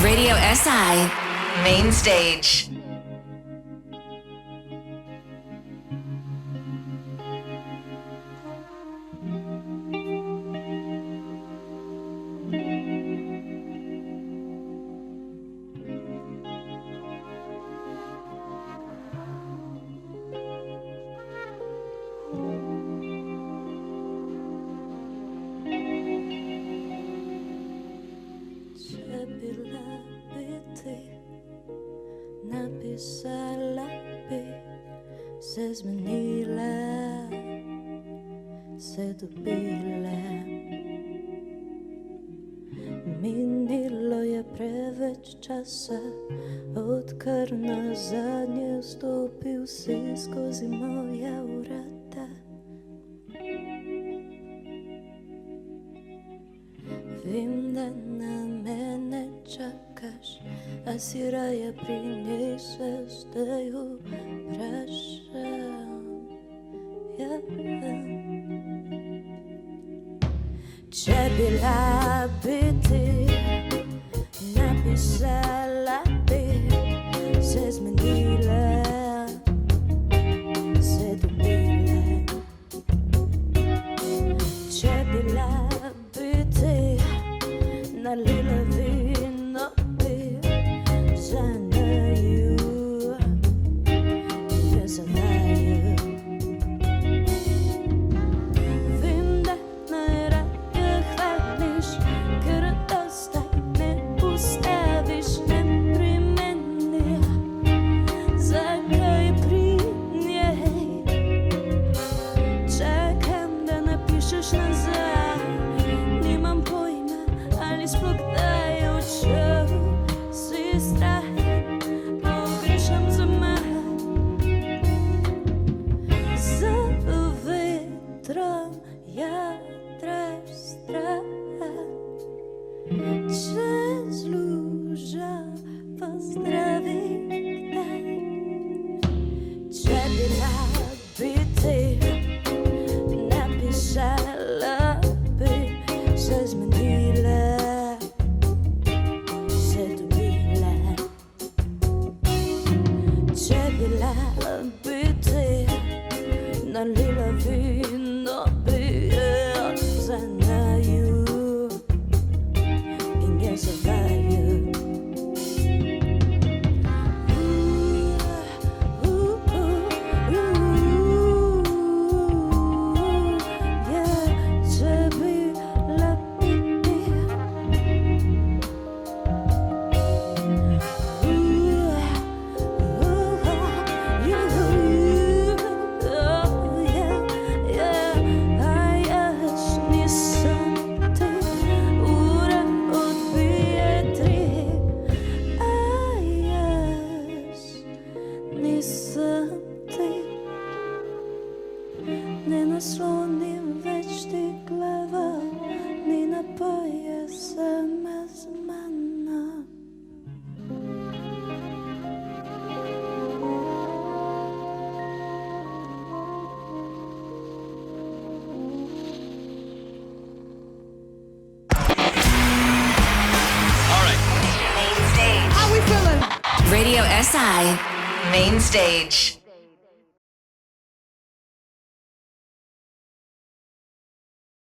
Radio SI Main Stage. Napisala bi, se zmenila, se dobila. Minilo je preveč časa, odkar nazadnje stopil si skozi moja vrata. Vem, da na mene čakaš, a si raje pri njej se zdaj vprašam. Če bila bi ti, napisala bi, se zmenila, se dobila. Če bila bi ti, nalila vino bi za naju, je za naju. Vem, da najraje hvališ, ker dosta ne ustaviš, ne pri meni. Zakaj pri njej čakam, da napišeš nazaj? Nimam pojma, ali sploh kdaj je odšel. Si strah, pogrešam zamah. Za vetrom jadraš strah. Čez lužo pozdravi kdaj. Če bila bi ti, napisala bi, se zmenila, se dobila. Če bila bi ti, nalila vino bi za naju in je za vaju. Če bila bi ti, ne naslonim več ti glavo, ni napoje sama z mano. Radio SI Main Stage.